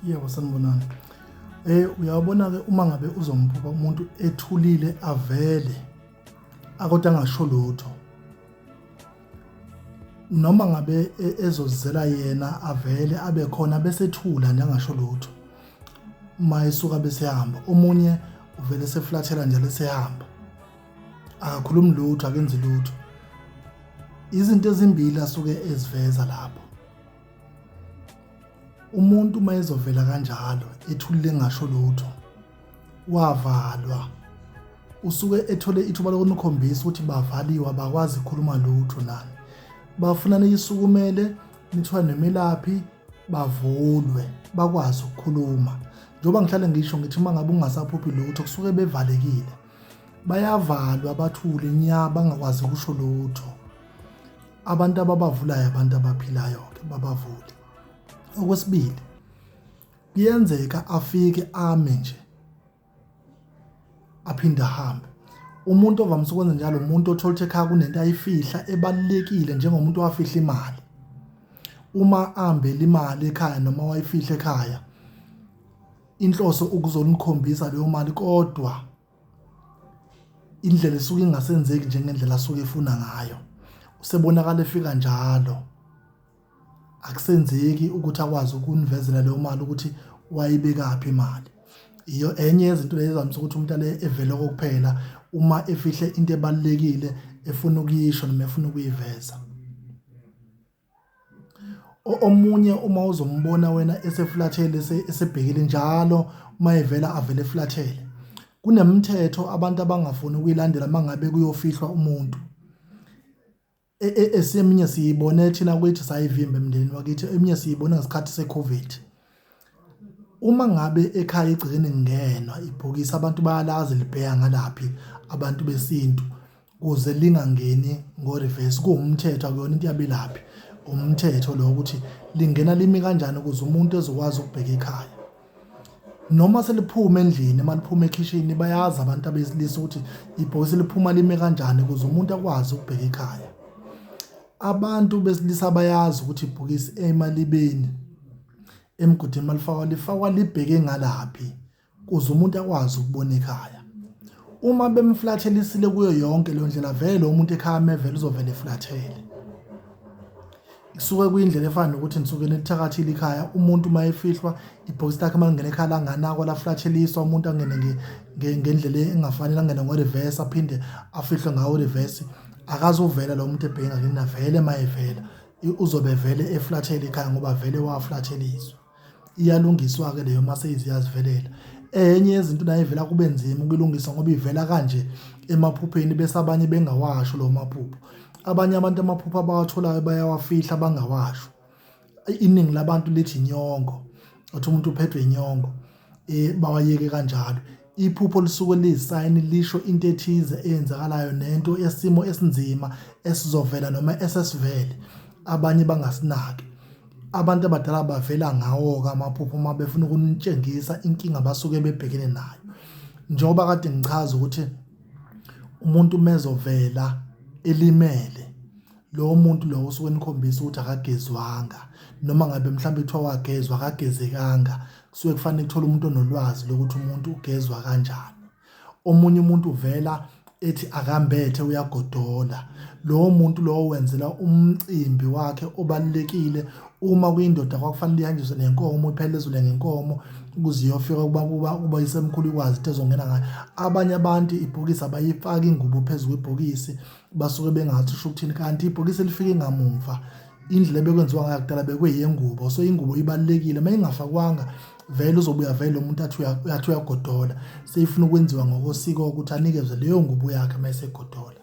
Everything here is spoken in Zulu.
Yebo sanibonani. Uyabona ke uma ngabe uzombuka umuntu ethulile avele akodwa angasho lutho. Noma ngabe ezozizela yena avele abe khona bese ethula nje angasho lutho. Uma esuka bese ehamba, omunye uvele seflathela njalo esehamba. Akakhulumi lutho, akenzi lutho. Izinto ezimbili asuke eziveza lapho. Umuntu mayezovela kanjalo ethulile ngasho lutho wavalwa usuke ethole ithuba lokukhombisa ukuthi bavaliwe abakwazi ukukhuluma lutho nani bafuna nisukumele nithiwa nemelaphi bavulwe bakwazi ukukhuluma njoba ngihlale ngisho ngithi mangabe ungasaphuphi lutho kusuke bevalekile bayavalwa abathule nya bangakwazi ukusho lutho abantu ababavulayo abantu abaphilayo ke babavule. Okwesibili kuyenzeka afike ame nje aphinda ahambe. Umuntu ovamise ukwenza njalo umuntu othola ukuthi ekhaya kunento ayifihla ebalekile njengomuntu owafihla imali. Uma ahambela imali ekhaya noma wayifihla ekhaya inhloso ukuzonikhombisa leyo mali kodwa indlela esuke ingasenzeki njengendlela asuke efuna ngayo. Usebonakala efika njalo. Akusenzeki ukuthi akwazi ukunivezela leyo mali ukuthi wayibekaphi imali. Iyo enye yezinto lezi ezamise ukuthi umuntu ale evele kokuphela uma efihle into ebalekile efuna ukuyisho noma efuna ukuyiveza. Omunye uma uzombona wena eseflathele esebhekile njalo uma evela avele eflathele. Kunemithetho abantu abangafuni ukuyilandela mangabe kuyofihlwa umuntu. Eseminye siyibone thina kwethi sayivimba emndeni wakithi eminye siyibone ngesikhathi seCovid. Uma ngabe ekhaya igcine ngenwa ibhokisi abantu bayalazi libheya ngalaphi abantu besintu kuze lingangeni ngo reverse kuwumthetho akuyona into yabelaphi umthetho lo ukuthi lingena limi kanjani ukuze umuntu ezokwazi ukubheka ekhaya. Noma seliphuma endlini maliphuma ekitchen bayazi abantu abesilisa ukuthi ibhokisi liphuma limi kanjani ukuze umuntu akwazi ukubheka ekhaya. Abantu besilisa bayazi ukuthi ibhokisi emalibeni emgudini lifakwa libheke ngalaphi kuze umuntu akwazi ukubona ekhaya. Uma bemflathelisile kuyo yonke leyo ndlela vele umuntu ekhaya mevele uzovela eflathele. Isuke kuyindlela efana nokuthi nisuke nithakathile ekhaya umuntu mayefihlwa ibhokisi lakhe malingena ekhaya langanako la flatheliswa umuntu angene ngendlela engafanele angene ngo reverse aphinde afihlwe ngawo reverse. Akazovela lo muntu ebhenga kina vele mayevela uzobe vele eflathele ekhaya ngoba vele waflatheliswa. Iyalungiswa ke leyo mase iziyazivelela. Enye yezinto nayo ivela kube nzima ukulungisa ngoba ivela kanje emaphupheni bese abanye bengawasho lo maphupho. Abanye abantu amaphupho abawatholayo bayawafihla bangawasho. Iningi labantu lithi inyongo. Uthi umuntu uphethwe inyongo bawayeke kanjalo. Iphupho lisuke liyisayini lisho into ethize eyenzakalayo nento esimo esinzima esizovela noma esesivele abanye bangasinaki. Abantu abadala bavela ngawo ke amaphupho uma befuna ukunitshengisa inkinga basuke bebhekene nayo. Njoba kade ngichaza ukuthi umuntu mezovela elimele lo muntu lo usuke nikhombisa ukuthi akagezwanga noma ngabe mhlambe kuthiwa wagezwa akagezekanga kusuke kufanele ukuthola umuntu onolwazi lokuthi umuntu ugezwa kanjani. Omunye umuntu uvela ethi akambethe uyagodola lo muntu lo wenzela umcimbi wakhe obalekile uma kuyindoda kwakufanele ihanjiswe nenkomo iphelezwe ngenkomo ukuze iyofika kuba isemkhulu ikwazi ezongena ngayo. Abanye abantu ibhokisi abayifaka ingubo phezulu kwebhokisi basuke bengathi usho ukuthini kanti ibhokisi lifike ngamuva indlela bekwenziwa ngayo kudala bekweyengubo so ingubo ibalekile mayingafakwanga vele uzobuya vele umuntu athi uyagodola seyifuna ukwenziwa ngokosiko ukuthi anikezwe leyo ngubo yakhe mayesegodola.